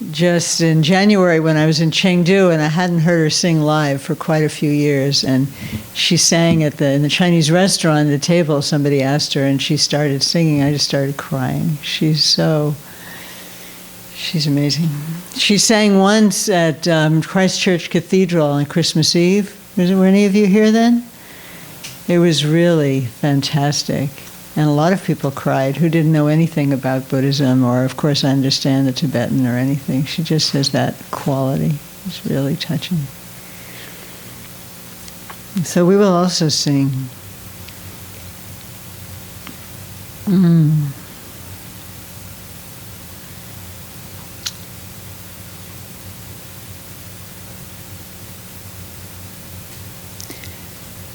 just in January when I was in Chengdu, and I hadn't heard her sing live for quite a few years. And she sang in the Chinese restaurant at the table. Somebody asked her, and she started singing. I just started crying. She's amazing. She sang once at Christchurch Cathedral on Christmas Eve. Were any of you here then? It was really fantastic. And a lot of people cried who didn't know anything about Buddhism or, of course, understand the Tibetan or anything. She just has that quality. It's really touching. So we will also sing.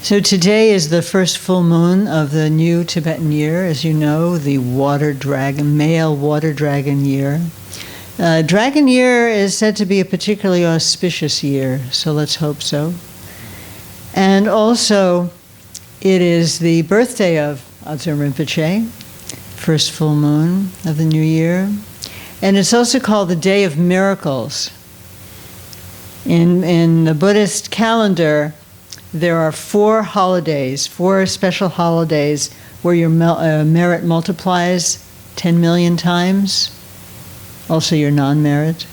So today is the first full moon of the new Tibetan year, as you know, the male water dragon year. Dragon year is said to be a particularly auspicious year, so let's hope so. And also, it is the birthday of Adzur Rinpoche, first full moon of the new year. And it's also called the Day of Miracles. In the Buddhist calendar, there are 4 special holidays where your merit multiplies 10 million times. Also your non-merit.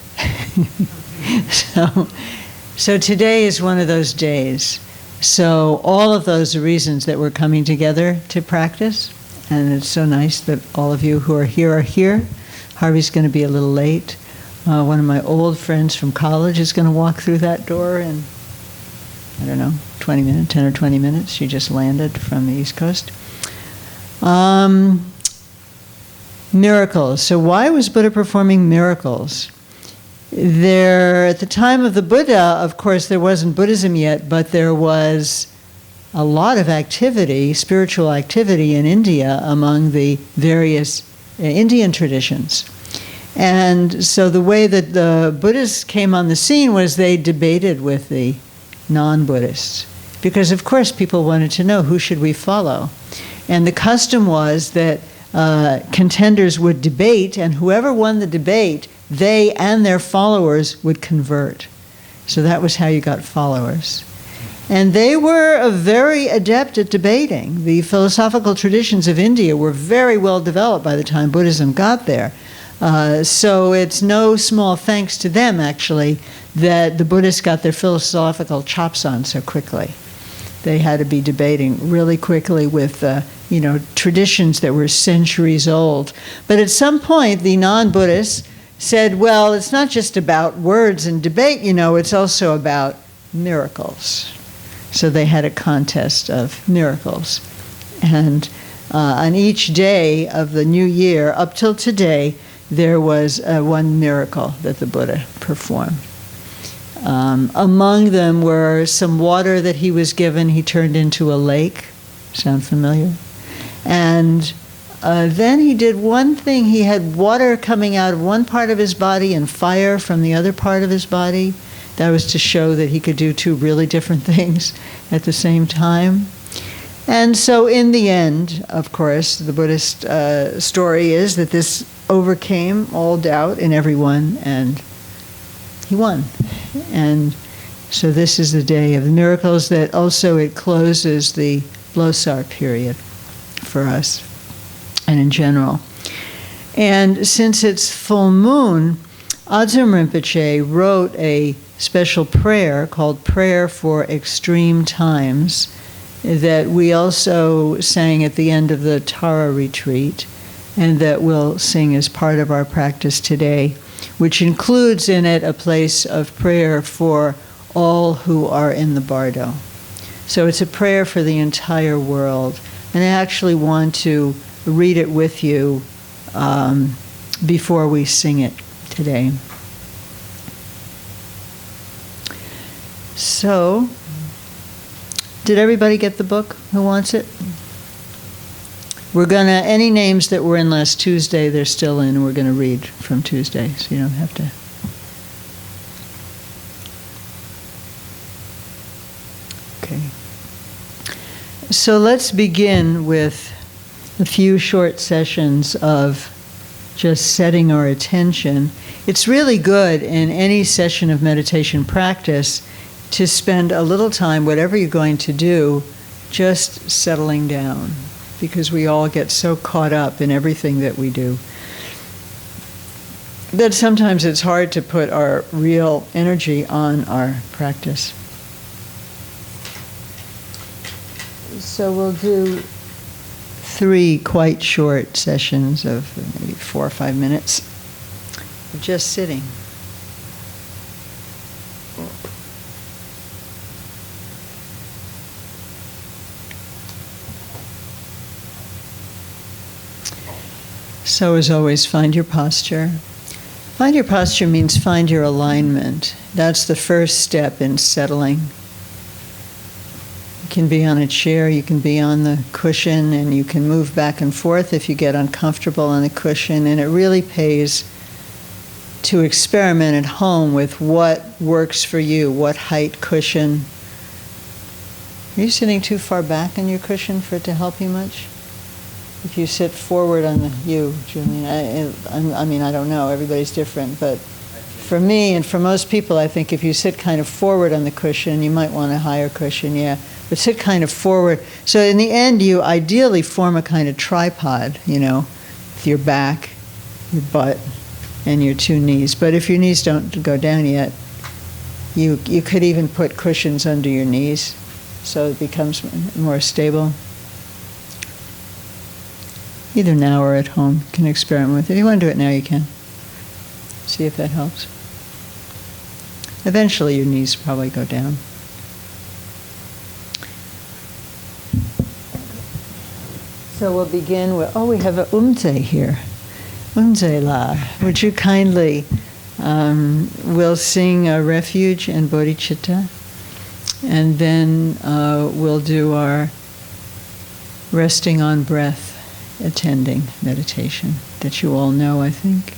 So today is one of those days. So all of those are reasons that we're coming together to practice. And it's so nice that all of you who are here. Harvey's going to be a little late. One of my old friends from college is going to walk through that door in, I don't know, 10 or 20 minutes. She just landed from the East Coast. Miracles. So why was Buddha performing miracles? At the time of the Buddha, of course, there wasn't Buddhism yet, but there was a lot of activity, spiritual activity in India among the various Indian traditions. And so the way that the Buddhists came on the scene was they debated with the non-Buddhists. Because, of course, people wanted to know who should we follow. And the custom was that contenders would debate, and whoever won the debate, they and their followers would convert. So that was how you got followers. And they were very adept at debating. The philosophical traditions of India were very well developed by the time Buddhism got there. So it's no small thanks to them, actually, that the Buddhists got their philosophical chops on so quickly. They had to be debating really quickly with, traditions that were centuries old. But at some point, the non-Buddhists said, well, it's not just about words and debate, it's also about miracles. So they had a contest of miracles. And on each day of the new year, up till today, there was one miracle that the Buddha performed. Among them were some water that he was given. He turned into a lake. Sound familiar? And then he did one thing. He had water coming out of one part of his body and fire from the other part of his body. That was to show that he could do 2 really different things at the same time. And so in the end, of course, the Buddhist story is that this overcame all doubt in everyone, and he won. And so this is the Day of the Miracles, that also it closes the Losar period for us and in general. And since it's full moon, Adzur Rinpoche wrote a special prayer called Prayer for Extreme Times that we also sang at the end of the Tara retreat, and that we'll sing as part of our practice today, which includes in it a place of prayer for all who are in the bardo. So it's a prayer for the entire world. And I actually want to read it with you before we sing it today. So, did everybody get the book? Who wants it? We're going to, any names that were in last Tuesday, they're still in, and we're going to read from Tuesday, so you don't have to. Okay. So let's begin with a few short sessions of just setting our attention. It's really good in any session of meditation practice to spend a little time, whatever you're going to do, just settling down, because we all get so caught up in everything that we do that sometimes it's hard to put our real energy on our practice. So we'll do 3 quite short sessions of maybe 4 or 5 minutes of just sitting. So as always, find your posture. Find your posture means find your alignment. That's the first step in settling. You can be on a chair, you can be on the cushion, and you can move back and forth if you get uncomfortable on the cushion. And it really pays to experiment at home with what works for you, what height cushion. Are you sitting too far back on your cushion for it to help you much? If you sit forward on Julian, I mean, I don't know, everybody's different, but for me and for most people, I think if you sit kind of forward on the cushion, you might want a higher cushion, yeah. But sit kind of forward. So in the end, you ideally form a kind of tripod, with your back, your butt, and your 2 knees. But if your knees don't go down yet, you could even put cushions under your knees so it becomes more stable. Either now or at home, you can experiment with it. If you want to do it now, you can. See if that helps. Eventually your knees probably go down. So we'll begin with, we have a Umze here. Umze La. Would you kindly, we'll sing Refuge and Bodhicitta, and then we'll do our resting on breath attending meditation that you all know, I think.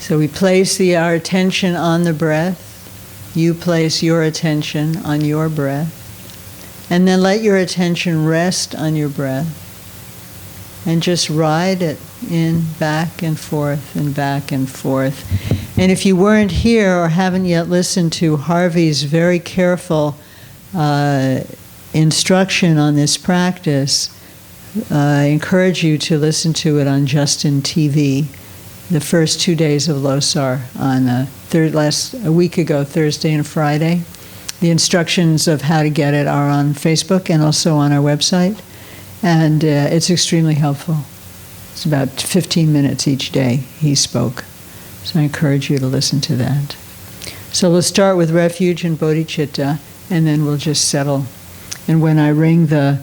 So we place our attention on the breath. You place your attention on your breath. And then let your attention rest on your breath. And just ride it in, back and forth, and back and forth. And if you weren't here or haven't yet listened to Harvey's very careful instruction on this practice, I encourage you to listen to it on Justin TV, the first 2 days of Losar on a week ago, Thursday and Friday. The instructions of how to get it are on Facebook and also on our website, and it's extremely helpful. It's about 15 minutes each day he spoke, so I encourage you to listen to that. So we'll start with Refuge and Bodhicitta, and then we'll just settle. And when I ring the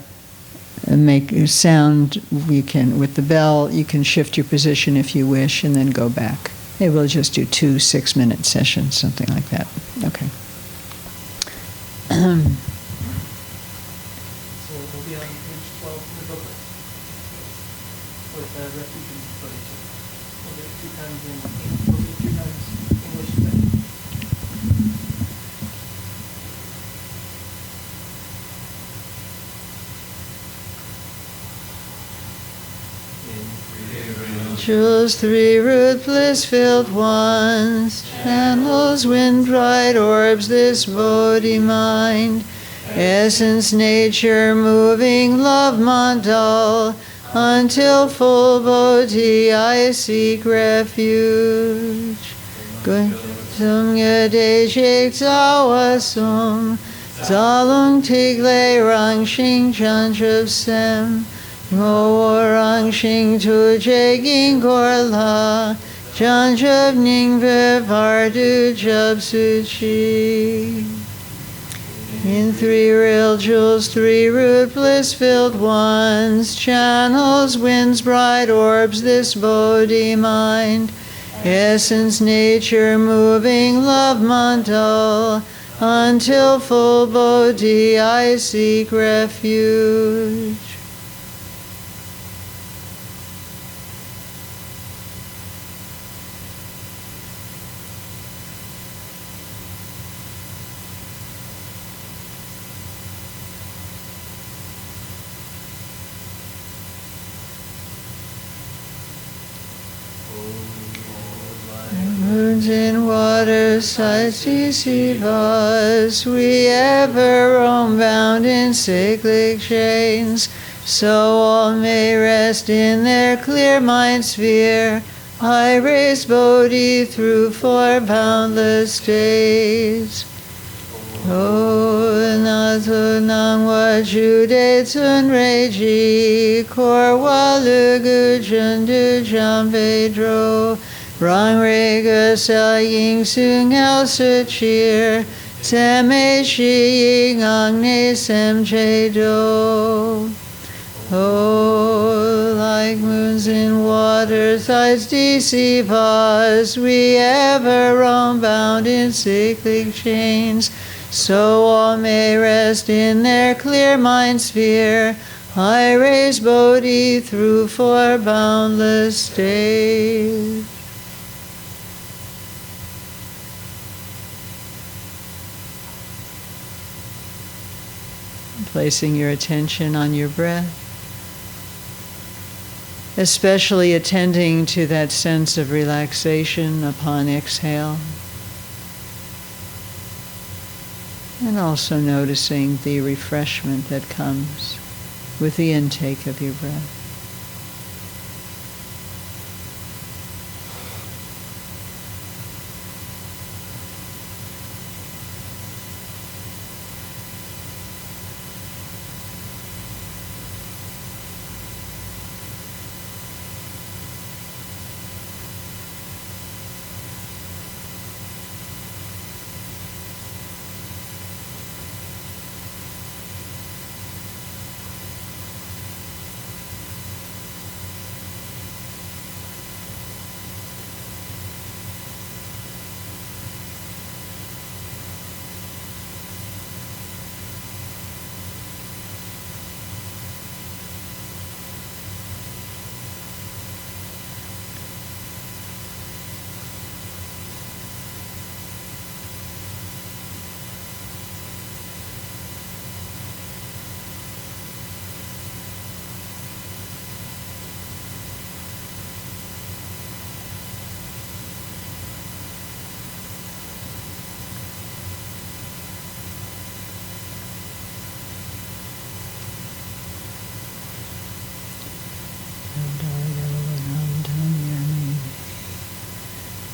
make a sound, you can, with the bell, you can shift your position if you wish and then go back. Maybe we'll just do 2 6-minute sessions, something like that. Okay. So we'll be on page 12 of the booklet with Refuge and Bodhicitta. We'll get 2 times in English, we'll get 2 times English today. Jewels 3 root bliss-filled ones, channels wind bright orbs this Bodhi mind, essence nature moving love mandal, until full Bodhi I seek refuge. Good sum yade shik zawasum, zalung tigle rang shing chanchup sem, Ngorang shing tu jeging gorla, janjab ning vivardu jub suchi. In 3 real jewels, 3 root bliss-filled ones, channels, winds, bright orbs, this Bodhi mind, essence, nature, moving love mandal, until full Bodhi I seek refuge. moons in water sides deceive us. We ever roam bound in cyclic chains, so all may rest in their clear mind sphere. I raise Bodhi through four boundless days. O Nato Nangwa Jude Tsun Reiji Korwa Lugu Jundu Jambe Dro Rang Rega Sa Ying Sung El Suchir Teme Shi Ying Ang Ne Sem Che Do. Oh, like moons in water, tides deceive us. We ever roam bound in cyclic chains, so all may rest in their clear mind sphere. I raise Bodhi through four boundless days. Placing your attention on your breath, especially attending to that sense of relaxation upon exhale, and also noticing the refreshment that comes with the intake of your breath.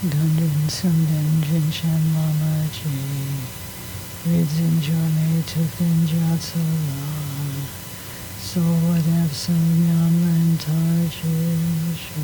Dundun Sumden Jinshan Lama Ji Ridzin Jorme Tufin Jatsola So Whatev Sumyan Lentar Jisho.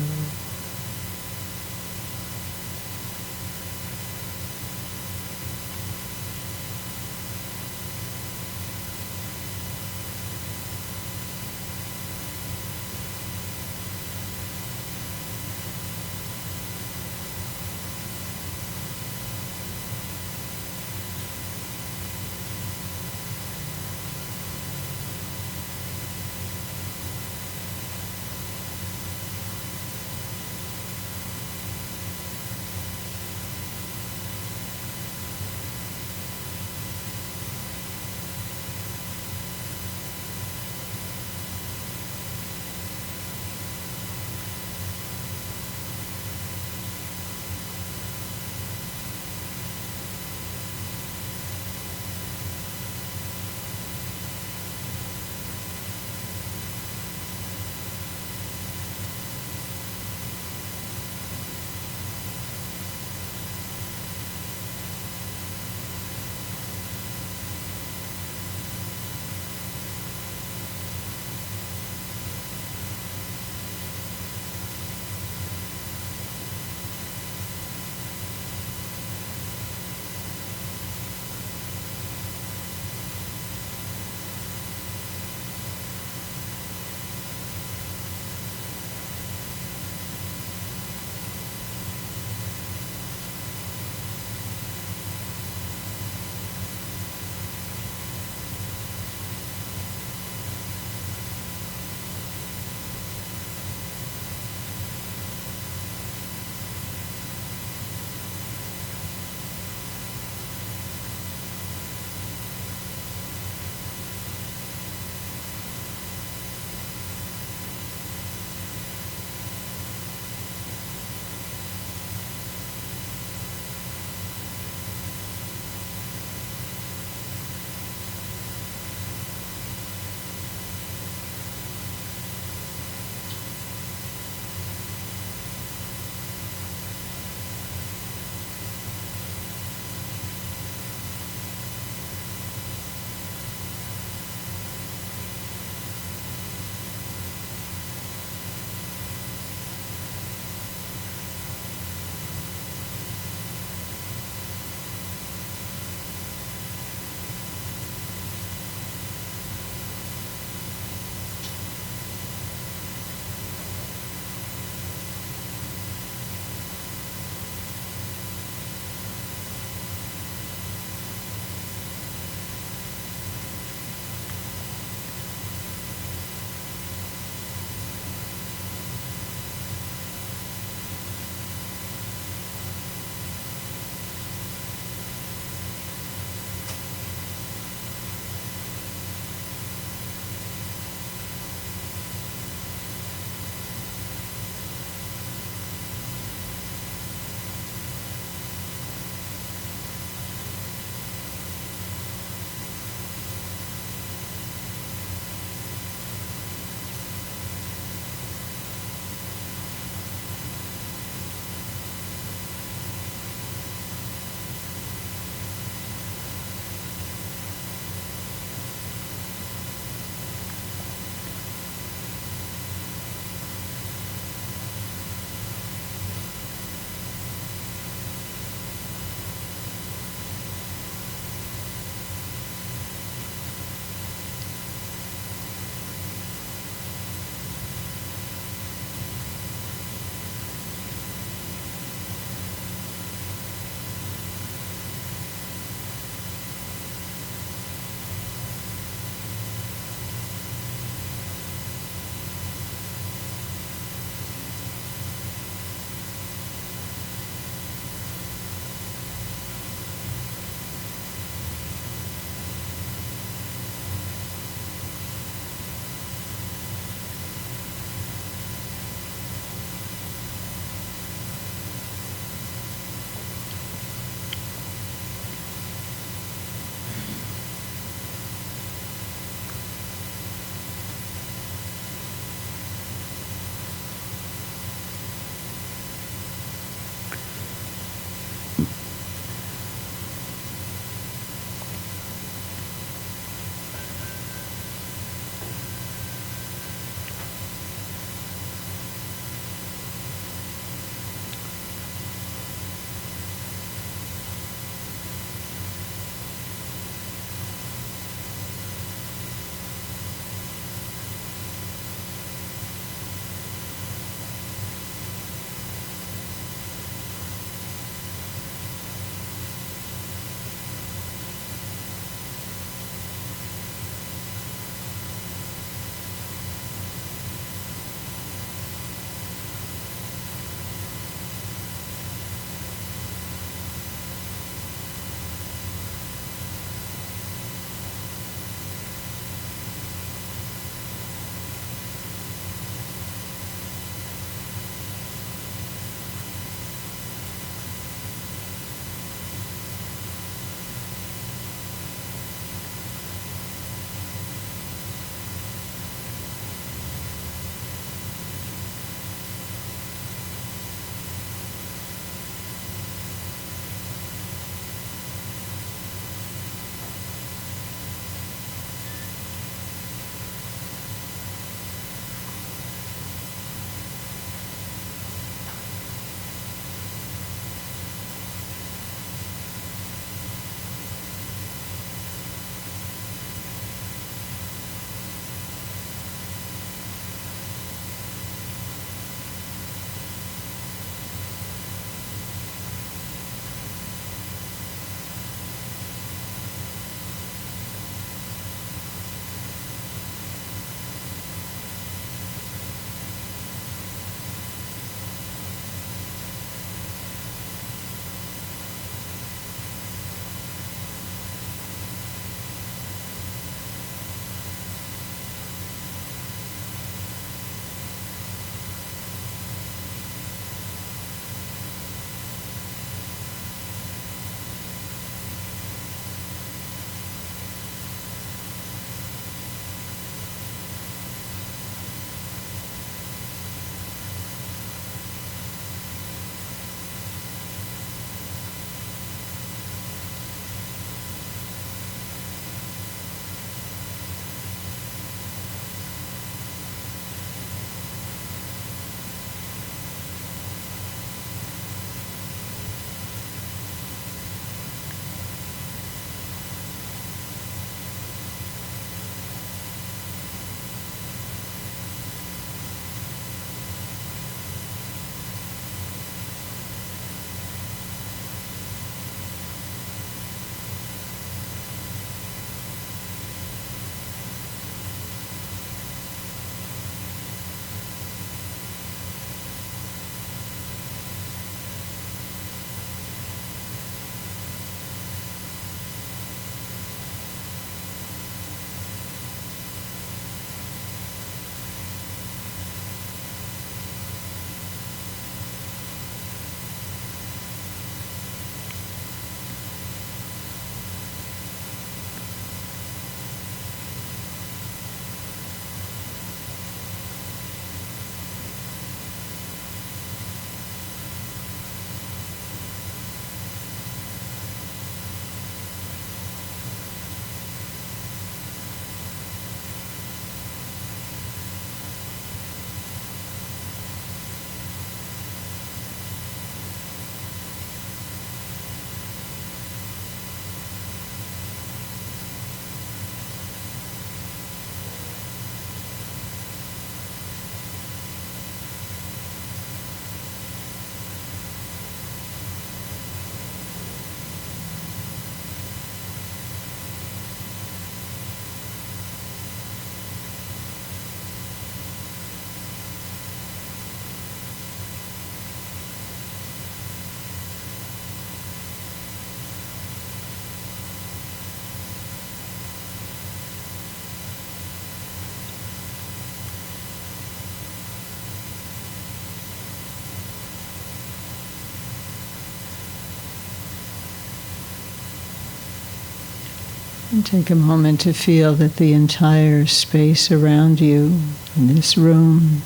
And take a moment to feel that the entire space around you, in this room,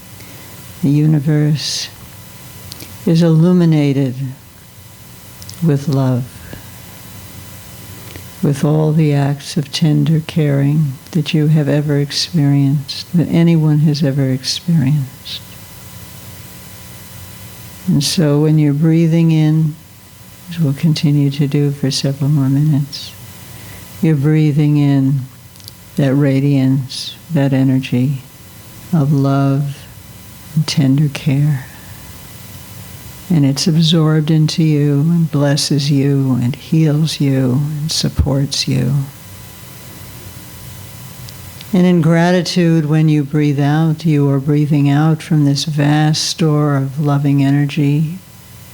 the universe, is illuminated with love, with all the acts of tender caring that you have ever experienced, that anyone has ever experienced. And so when you're breathing in, as we'll continue to do for several more minutes, you're breathing in that radiance, that energy of love and tender care. And it's absorbed into you and blesses you and heals you and supports you. And in gratitude, when you breathe out, you are breathing out from this vast store of loving energy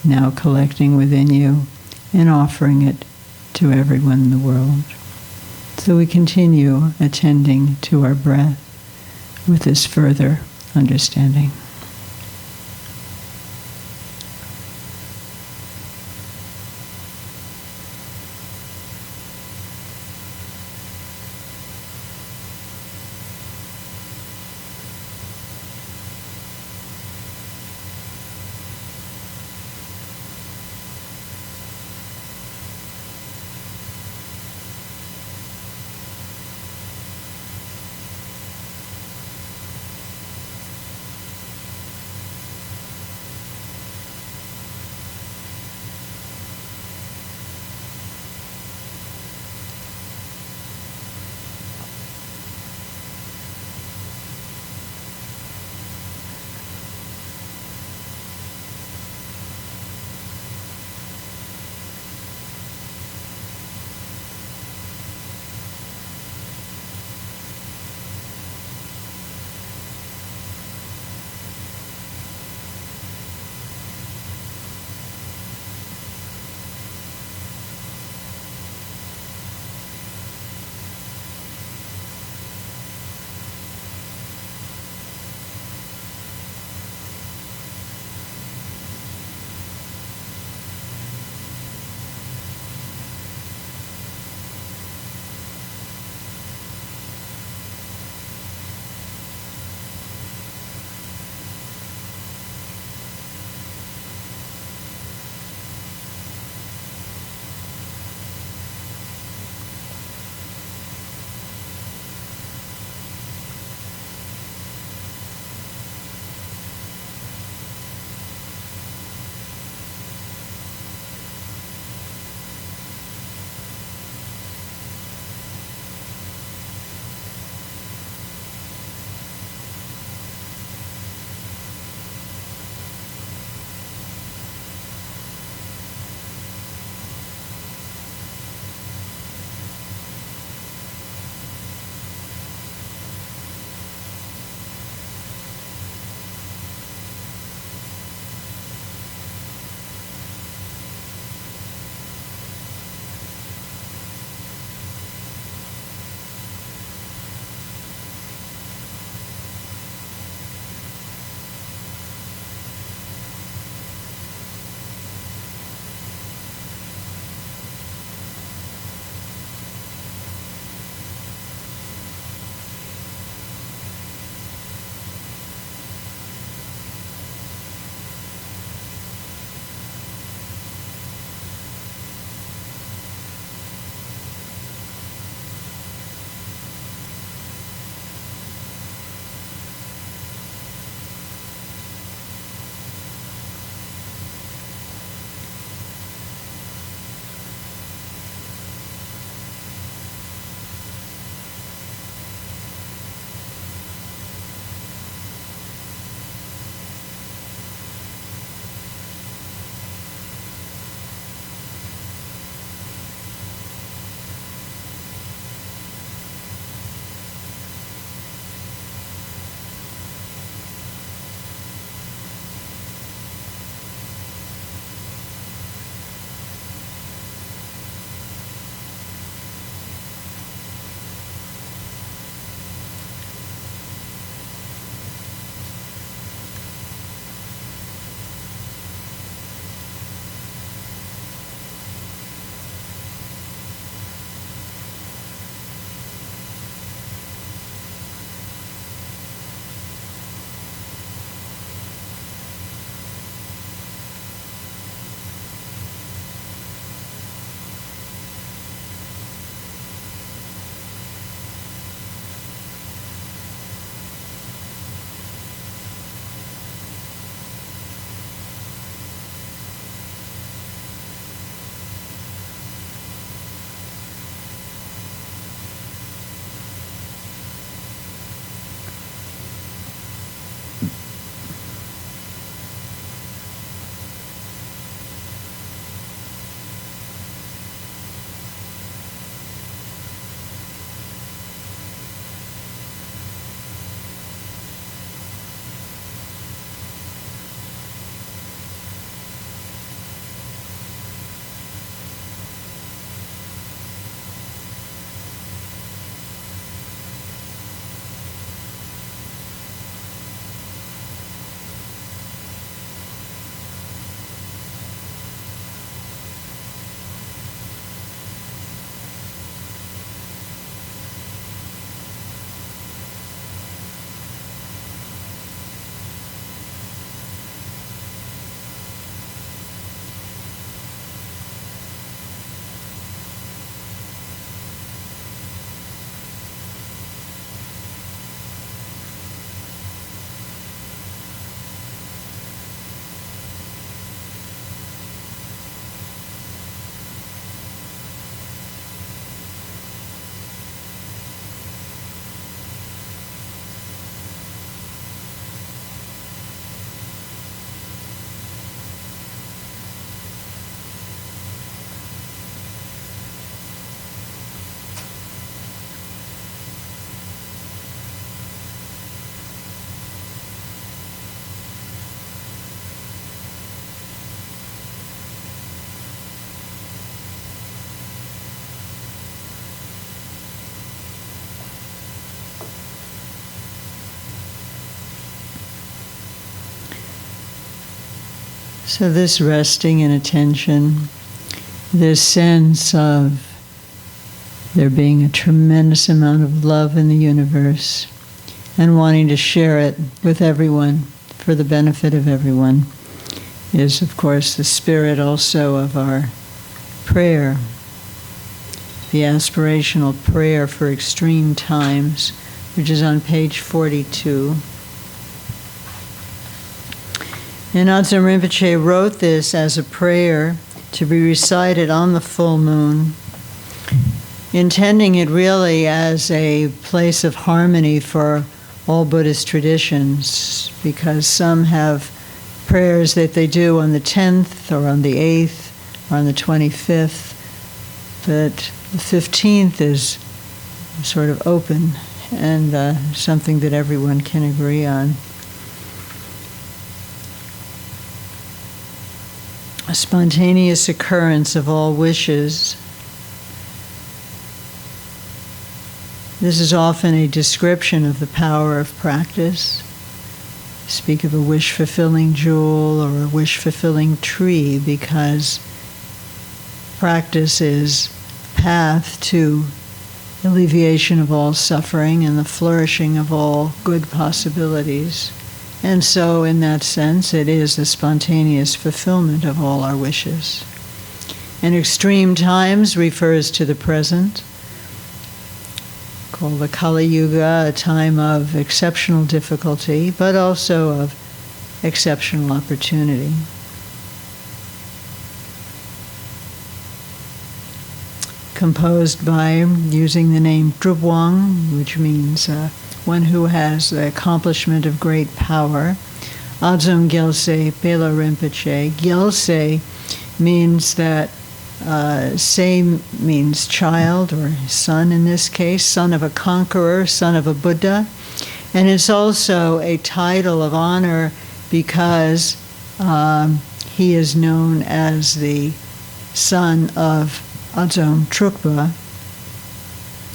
now collecting within you and offering it to everyone in the world. So we continue attending to our breath with this further understanding. So this resting in attention, this sense of there being a tremendous amount of love in the universe and wanting to share it with everyone for the benefit of everyone is, of course, the spirit also of our prayer, the aspirational prayer for extreme times, which is on page 42. And Adzom Rinpoche wrote this as a prayer to be recited on the full moon, intending it really as a place of harmony for all Buddhist traditions, because some have prayers that they do on the 10th or on the 8th or on the 25th, but the 15th is sort of open and something that everyone can agree on. A spontaneous occurrence of all wishes. This is often a description of the power of practice. Speak of a wish-fulfilling jewel or a wish-fulfilling tree, because practice is path to alleviation of all suffering and the flourishing of all good possibilities. And so, in that sense, it is the spontaneous fulfillment of all our wishes. And extreme times refers to the present, called the Kali Yuga, a time of exceptional difficulty, but also of exceptional opportunity. Composed by using the name Drupwang, which means one who has the accomplishment of great power. Adzom Gyaltse Pelo Rinpoche. Gyaltse means that Se means child, or son in this case, son of a conqueror, son of a Buddha. And it's also a title of honor because he is known as the son of Adzom Trukpa.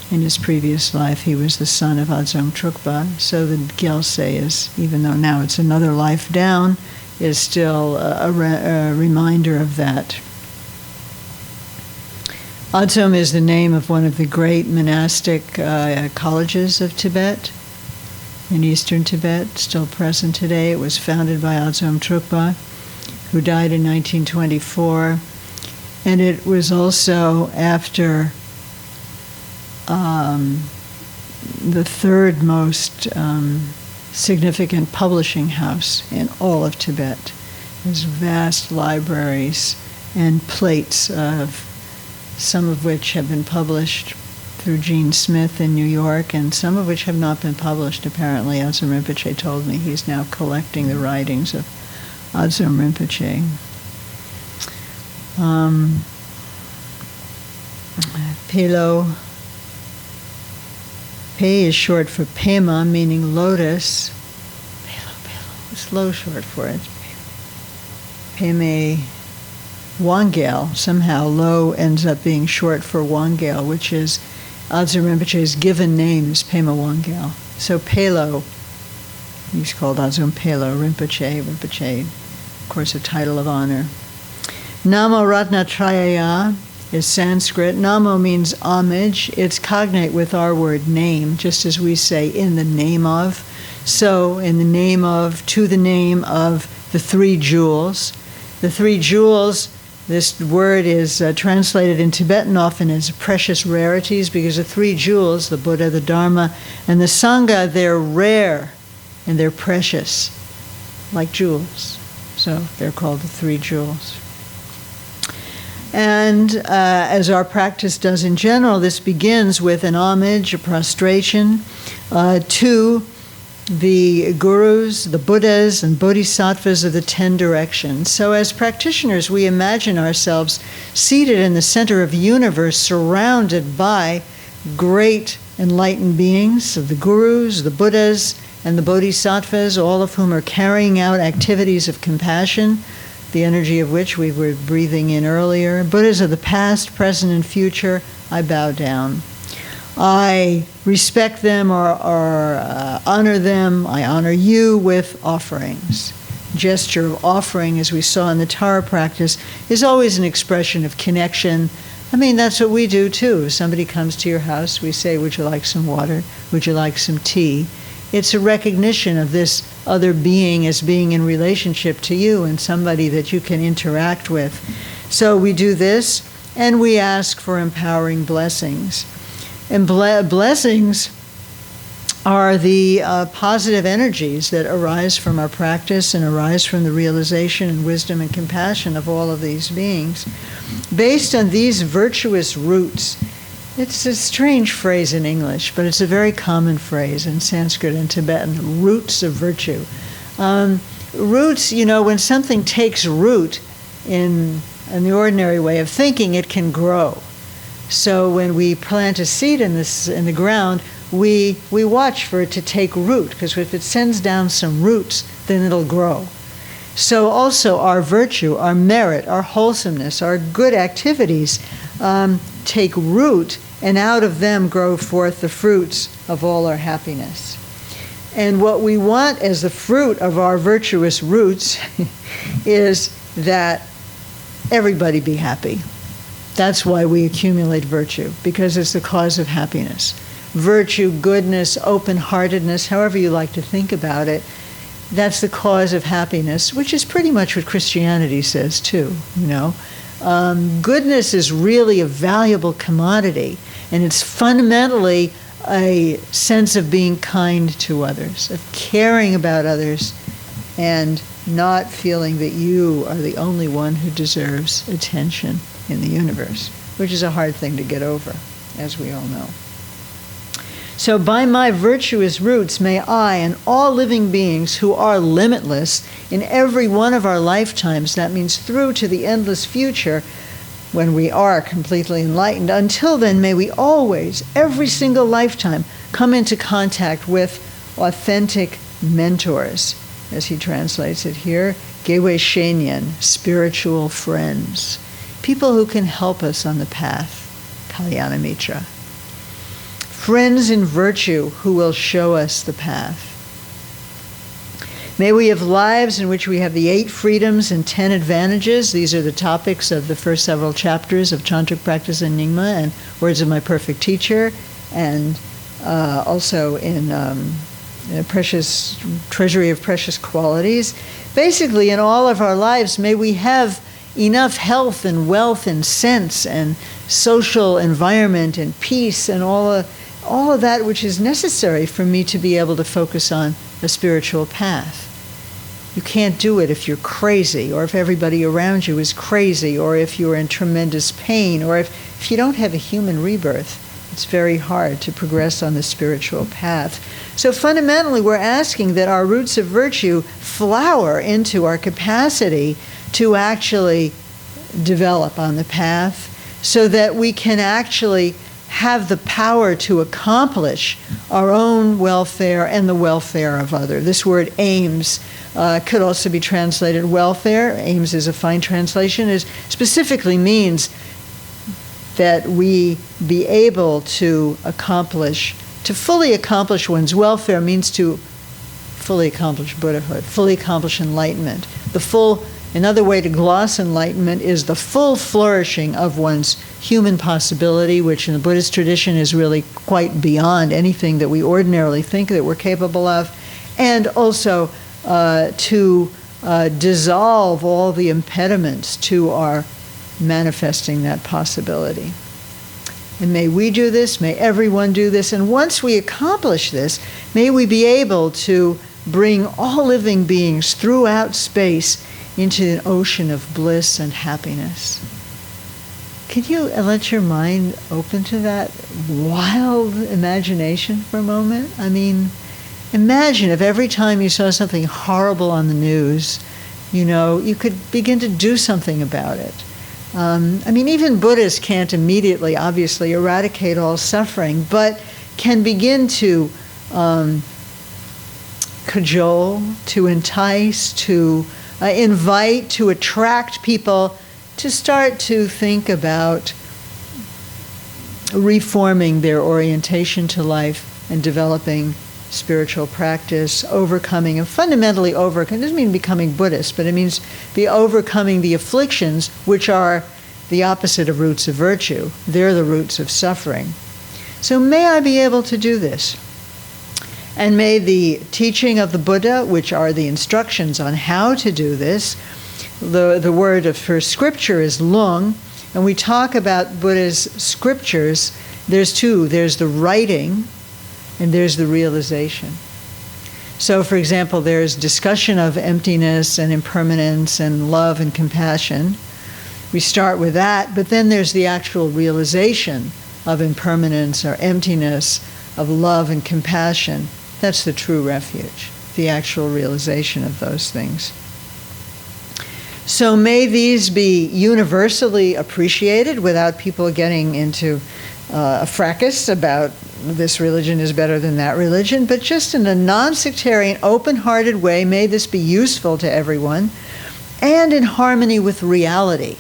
In his previous life, he was the son of Adzom Trukpa. So the Gyaltse is, even though now it's another life down, is still a reminder of that. Adzom is the name of one of the great monastic colleges of Tibet, in eastern Tibet, still present today. It was founded by Adzom Trukpa, who died in 1924. And it was also after the third most significant publishing house in all of Tibet. There's vast libraries and plates of some of which have been published through Gene Smith in New York, and some of which have not been published, apparently. Adzom Rinpoche told me he's now collecting the writings of Adzom Rinpoche. Pelo. Pe is short for Pema, meaning lotus. Pelo. What's lo short for it? Peme Wangel. Somehow lo ends up being short for Wangel, which is Adzom Rinpoche's given name is Pema Wangel. So Pelo, he's called Adzom Pelo Rinpoche. Rinpoche, of course, a title of honor. Namo Ratnatrayaya is Sanskrit. Namo means homage. It's cognate with our word name, just as we say in the name of. So in the name of, to the name of the three jewels. The three jewels, this word is translated in Tibetan often as precious rarities, because the three jewels, the Buddha, the Dharma, and the Sangha, they're rare and they're precious, like jewels. So they're called the three jewels. And as our practice does in general, this begins with an homage, a prostration to the gurus, the Buddhas, and bodhisattvas of the 10 directions. So as practitioners, we imagine ourselves seated in the center of the universe, surrounded by great enlightened beings of the gurus, the Buddhas, and the bodhisattvas, all of whom are carrying out activities of compassion, the energy of which we were breathing in earlier. Buddhas of the past, present, and future, I bow down. I respect them or honor them. I honor you with offerings. gesture of offering, as we saw in the Tara practice, is always an expression of connection. I mean, that's what we do too. If somebody comes to your house, we say, would you like some water? Would you like some tea? It's a recognition of this other being as being in relationship to you and somebody that you can interact with. So we do this, and we ask for empowering blessings. And blessings are the positive energies that arise from our practice and arise from the realization and wisdom and compassion of all of these beings. Based on these virtuous roots, it's a strange phrase in English, but it's a very common phrase in Sanskrit and Tibetan, roots of virtue. Roots, when something takes root in the ordinary way of thinking, it can grow. So when we plant a seed in the ground, we watch for it to take root, because if it sends down some roots, then it'll grow. So also our virtue, our merit, our wholesomeness, our good activities take root, and out of them grow forth the fruits of all our happiness. And what we want as the fruit of our virtuous roots is that everybody be happy. That's why we accumulate virtue, because it's the cause of happiness. Virtue, goodness, open-heartedness, however you like to think about it, that's the cause of happiness, which is pretty much what Christianity says too, Goodness is really a valuable commodity, and it's fundamentally a sense of being kind to others, of caring about others, and not feeling that you are the only one who deserves attention in the universe, which is a hard thing to get over, as we all know. So by my virtuous roots may I and all living beings who are limitless in every one of our lifetimes, that means through to the endless future when we are completely enlightened, until then may we always, every single lifetime, come into contact with authentic mentors, as he translates it here, Gewe Shenyan, spiritual friends, people who can help us on the path, Kalyana Mitra. Friends in virtue who will show us the path. May we have lives in which we have the 8 freedoms and 10 advantages. These are the topics of the first several chapters of Tantric Practice in Nyingma and Words of My Perfect Teacher, and also in Precious Treasury of Precious Qualities. Basically, in all of our lives, may we have enough health and wealth and sense and social environment and peace and all of that which is necessary for me to be able to focus on a spiritual path. You can't do it if you're crazy, or if everybody around you is crazy, or if you're in tremendous pain, or if you don't have a human rebirth. It's very hard to progress on the spiritual path. So fundamentally, we're asking that our roots of virtue flower into our capacity to actually develop on the path, so that we can actually have the power to accomplish our own welfare and the welfare of others. This word aims could also be translated welfare. Aims is a fine translation. It specifically means that we be able to fully accomplish one's welfare means to fully accomplish Buddhahood, fully accomplish enlightenment. Another way to gloss enlightenment is the full flourishing of one's human possibility, which in the Buddhist tradition is really quite beyond anything that we ordinarily think that we're capable of, and also to dissolve all the impediments to our manifesting that possibility. And may we do this, may everyone do this, and once we accomplish this, may we be able to bring all living beings throughout space into an ocean of bliss and happiness. Can you let your mind open to that wild imagination for a moment? I mean, imagine if every time you saw something horrible on the news, you could begin to do something about it. Even Buddhists can't immediately, obviously, eradicate all suffering, but can begin to cajole, to entice, to invite, to attract people to start to think about reforming their orientation to life and developing spiritual practice, overcoming, and fundamentally overcoming. It doesn't mean becoming Buddhist, but it means be overcoming the afflictions, which are the opposite of roots of virtue. They're the roots of suffering. So may I be able to do this. And may the teaching of the Buddha, which are the instructions on how to do this, the word for scripture is lung, and we talk about Buddha's scriptures. There's two. There's the writing, and there's the realization. So, for example, there's discussion of emptiness and impermanence and love and compassion. We start with that, but then there's the actual realization of impermanence or emptiness, of love and compassion. That's the true refuge, the actual realization of those things. So may these be universally appreciated without people getting into a fracas about this religion is better than that religion, but just in a non-sectarian, open-hearted way, may this be useful to everyone and in harmony with reality.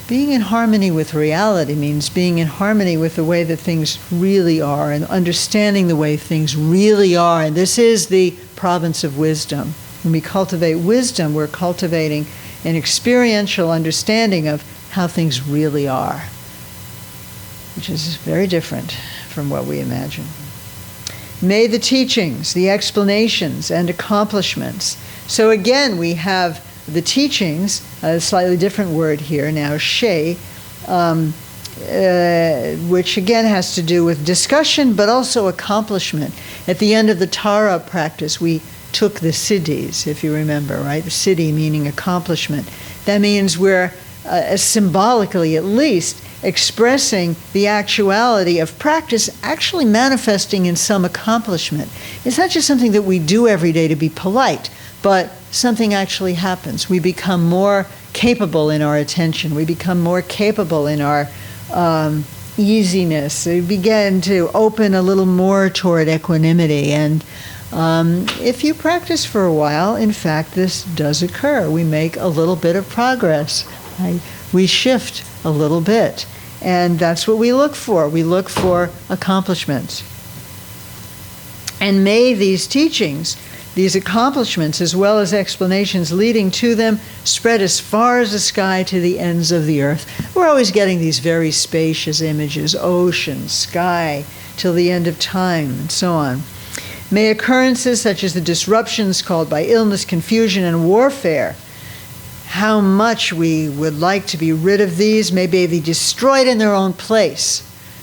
Being in harmony with reality means being in harmony with the way that things really are and understanding the way things really are. And this is the province of wisdom. When we cultivate wisdom, we're cultivating an experiential understanding of how things really are, which is very different from what we imagine. May the teachings, the explanations, and accomplishments. So again, we have the teachings, a slightly different word here now, she, which again has to do with discussion, but also accomplishment. At the end of the Tara practice, we took the siddhis, if you remember, right? The siddhi meaning accomplishment. That means we're symbolically, at least, expressing the actuality of practice actually manifesting in some accomplishment. It's not just something that we do every day to be polite, but something actually happens. We become more capable in our attention. We become more capable in our easiness. We begin to open a little more toward equanimity. And if you practice for a while, in fact, this does occur. We make a little bit of progress. Right? We shift a little bit. And that's what we look for. We look for accomplishments. And may these teachings, these accomplishments, as well as explanations leading to them, spread as far as the sky to the ends of the earth. We're always getting these very spacious images, ocean, sky, till the end of time, and so on. May occurrences such as the disruptions caused by illness, confusion, and warfare, how much we would like to be rid of these, may they be destroyed in their own place.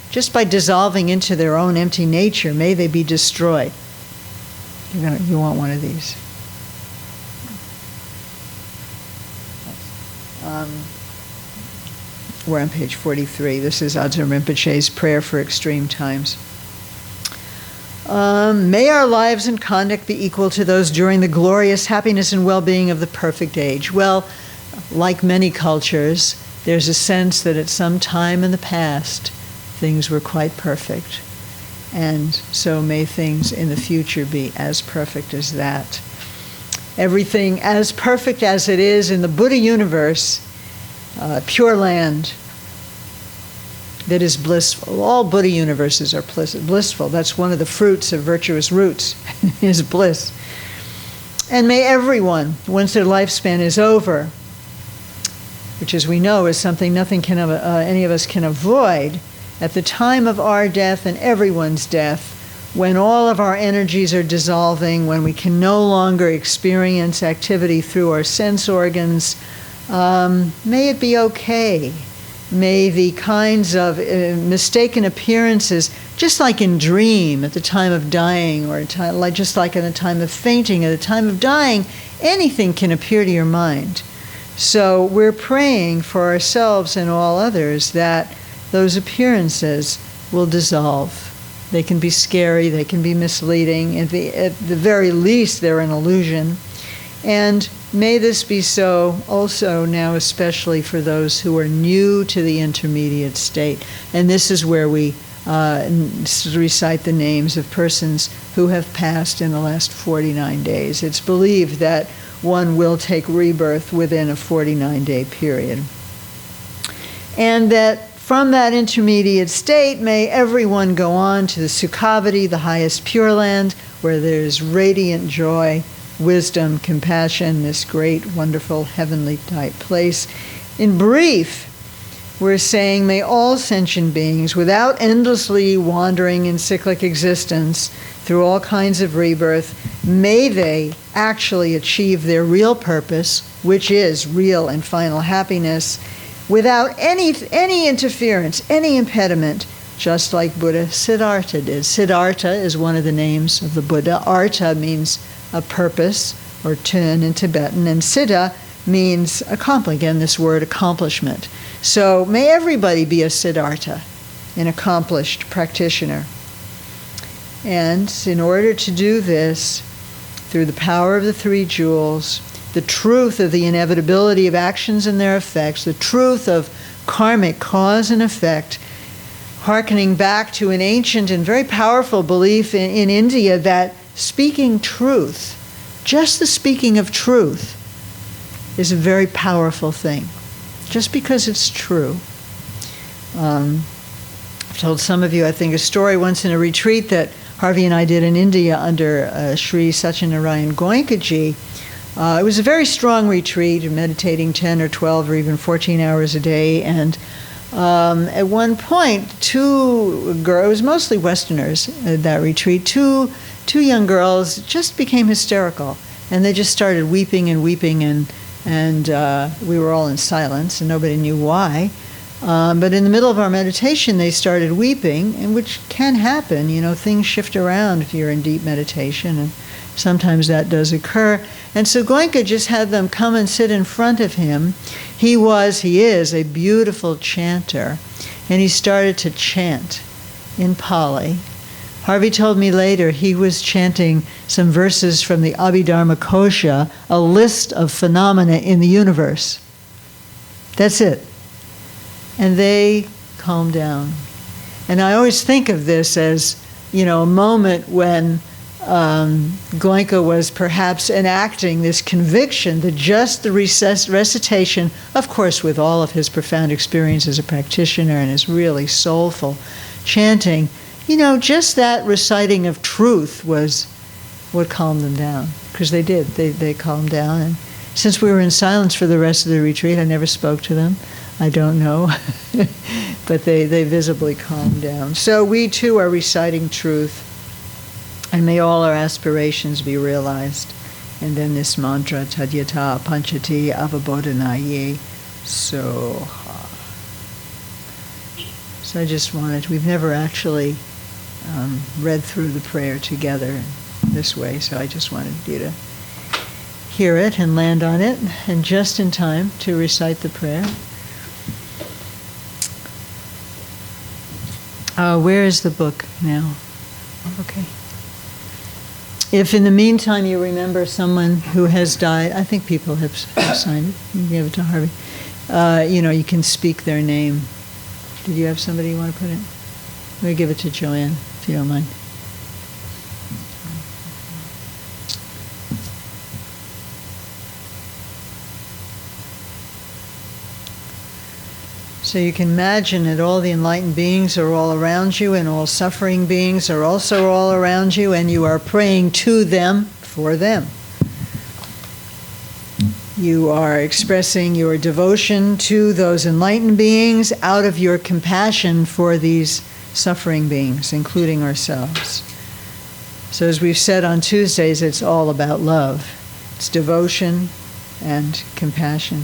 Just by dissolving into their own empty nature, may they be destroyed. You want one of these. We're on page 43. This is Adzur Rinpoche's prayer for extreme times. May our lives and conduct be equal to those during the glorious happiness and well-being of the perfect age. Well, like many cultures, there's a sense that at some time in the past, things were quite perfect. And so may things in the future be as perfect as that. Everything as perfect as it is in the Buddha universe, Pure Land, that is blissful. All Buddha universes are blissful. That's one of the fruits of virtuous roots, is bliss. And may everyone, once their lifespan is over, which as we know is something any of us can avoid, at the time of our death and everyone's death, when all of our energies are dissolving, when we can no longer experience activity through our sense organs, may it be okay. May the kinds of mistaken appearances, just like in dream at the time of dying, or just like in the time of fainting, at the time of dying, anything can appear to your mind. So we're praying for ourselves and all others that those appearances will dissolve. They can be scary, they can be misleading. At the very least, they're an illusion. And may this be so also now, especially for those who are new to the intermediate state. And this is where we recite the names of persons who have passed in the last 49 days. It's believed that one will take rebirth within a 49-day period. And that From that intermediate state, may everyone go on to the Sukhavati, the highest Pure Land, where there's radiant joy, wisdom, compassion, this great, wonderful, heavenly type place. In brief, we're saying, may all sentient beings, without endlessly wandering in cyclic existence through all kinds of rebirth, may they actually achieve their real purpose, which is real and final happiness, without any interference, any impediment, just like Buddha Siddhartha did. Siddhartha is one of the names of the Buddha. Artha means a purpose, or tun in Tibetan, and Siddha means accomplish. Again, this word accomplishment. So may everybody be a Siddhartha, an accomplished practitioner. And in order to do this, through the power of the three jewels, the truth of the inevitability of actions and their effects, the truth of karmic cause and effect, hearkening back to an ancient and very powerful belief in India that speaking truth, just the speaking of truth, is a very powerful thing, just because it's true. I've told some of you, I think, a story once in a retreat that Harvey and I did in India under Sri Satyanarayan Goenkaji. It was a very strong retreat, meditating 10 or 12 or even 14 hours a day, and at one point, two girls, it was mostly Westerners at that retreat, two young girls just became hysterical, and they just started weeping and weeping, and we were all in silence, and nobody knew why. But in the middle of our meditation, they started weeping, and which can happen. You know, things shift around if you're in deep meditation, and sometimes that does occur. And so Goenka just had them come and sit in front of him. He is a beautiful chanter, and he started to chant in Pali. Harvey told me later he was chanting some verses from the Abhidharma Kosha, a list of phenomena in the universe. That's it. And they calmed down. And I always think of this as, you know, a moment when Goenka was perhaps enacting this conviction that just the recitation, of course with all of his profound experience as a practitioner and his really soulful chanting, you know, just that reciting of truth was what calmed them down. Because they did. They calmed down. And since we were in silence for the rest of the retreat, I never spoke to them. I don't know. But they visibly calmed down. So we too are reciting truth. And may all our aspirations be realized. And then this mantra, Tadyata Panchati Avabodhanaye Soha. So I just wanted, we've never actually read through the prayer together this way, so I just wanted you to hear it and land on it, and just in time to recite the prayer. Where is the book now? Okay. If in the meantime you remember someone who has died, I think people have signed it. You can give it to Harvey. You know, you can speak their name. Did you have somebody you want to put in? I'm going to give it to Joanne, if you don't mind. So you can imagine that all the enlightened beings are all around you, and all suffering beings are also all around you, and you are praying to them, for them. You are expressing your devotion to those enlightened beings out of your compassion for these suffering beings, including ourselves. So as we've said on Tuesdays, it's all about love. It's devotion and compassion.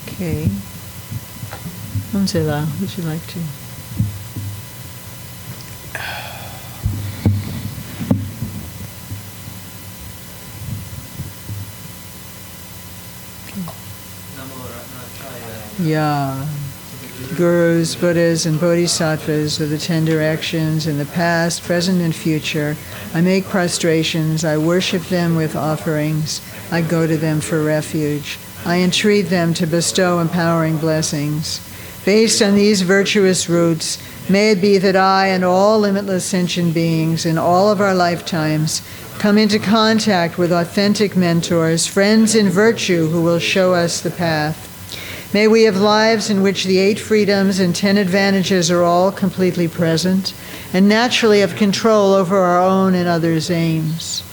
Okay. Umsela, would you like to? Yeah. Gurus, Buddhas, and Bodhisattvas are the tender actions in the past, present, and future. I make prostrations. I worship them with offerings. I go to them for refuge. I entreat them to bestow empowering blessings. Based on these virtuous roots, may it be that I and all limitless sentient beings in all of our lifetimes come into contact with authentic mentors, friends in virtue who will show us the path. May we have lives in which the 8 freedoms and 10 advantages are all completely present, and naturally have control over our own and others' aims.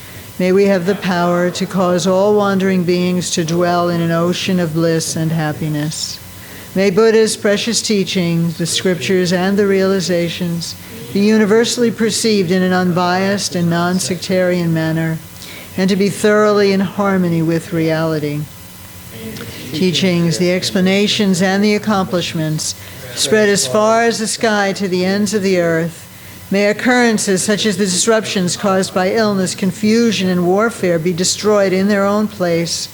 May we have the power to cause all wandering beings to dwell in an ocean of bliss and happiness. May Buddha's precious teachings, the scriptures, and the realizations be universally perceived in an unbiased and non-sectarian manner, and to be thoroughly in harmony with reality. Teachings, the explanations, and the accomplishments spread as far as the sky to the ends of the earth. May occurrences such as the disruptions caused by illness, confusion, and warfare be destroyed in their own place.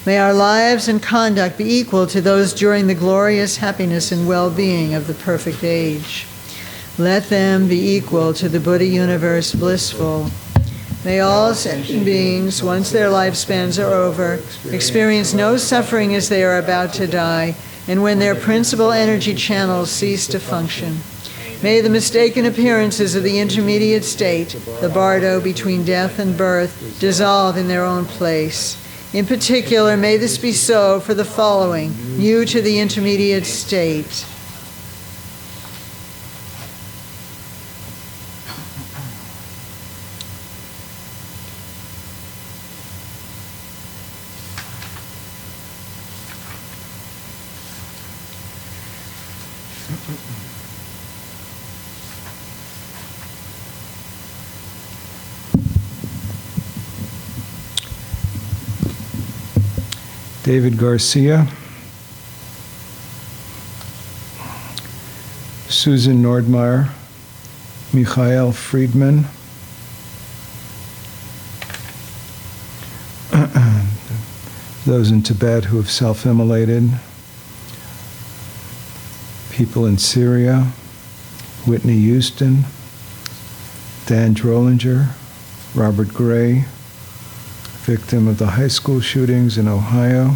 May our lives and conduct be equal to those during the glorious happiness and well-being of the perfect age. Let them be equal to the Buddha universe blissful. May all sentient beings, once their lifespans are over, experience no suffering as they are about to die, and when their principal energy channels cease to function. May the mistaken appearances of the intermediate state, the bardo between death and birth, dissolve in their own place. In particular, may this be so for the following, new to the intermediate state. David Garcia, Susan Nordmeyer, Michael Friedman, those in Tibet who have self-immolated, people in Syria, Whitney Houston, Dan Drollinger, Robert Gray, victim of the high school shootings in Ohio,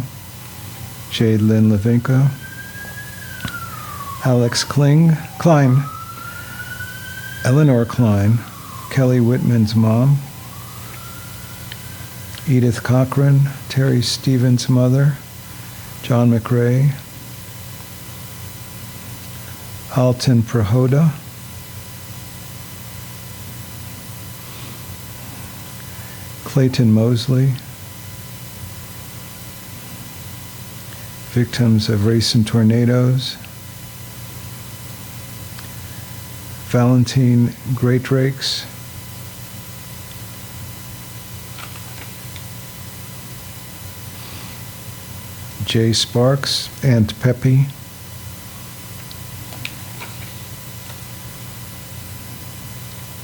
Jade Lynn Levinka, Alex Klein, Eleanor Klein, Kelly Whitman's mom, Edith Cochran, Terry Stevens' mother, John McRae, Alton Prahoda, Clayton Mosley, victims of recent tornadoes, Valentine Greatrakes, Jay Sparks, Aunt Peppy,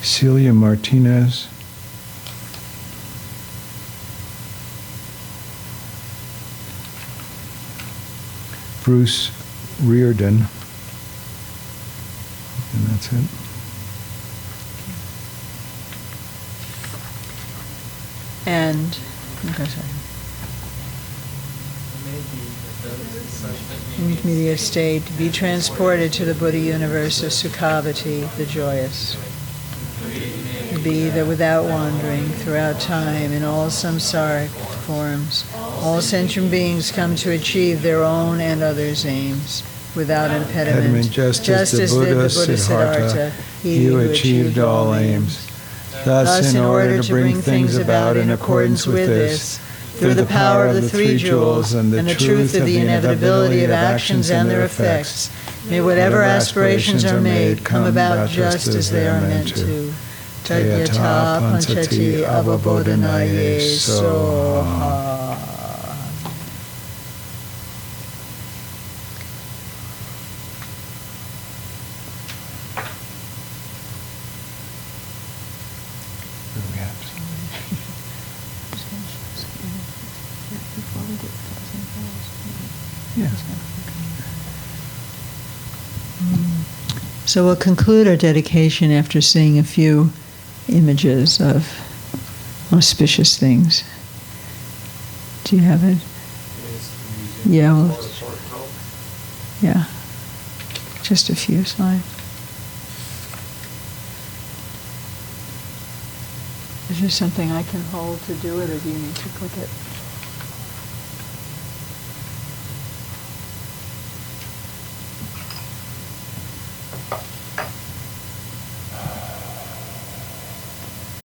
Celia Martinez, Bruce Reardon, and that's it. And, okay, sorry. Intermediate state, be transported to the Buddha universe of Sukhavati, the joyous. Be that without wandering throughout time in all samsaric forms, all sentient beings come to achieve their own and others' aims without impediment, just as did the Buddha Siddhartha, he who achieved all aims. Thus, in order to bring things about in accordance with this, through the power of the 3 jewels and the truth of the inevitability of actions and their effects, may whatever aspirations are made come about just as they are meant to. Tadyata Panchati Avabodhanaye Soha. So we'll conclude our dedication after seeing a few images of auspicious things. Do you have it? Yeah, yeah. Just a few slides. Is there something I can hold to do it, or do you need to click it?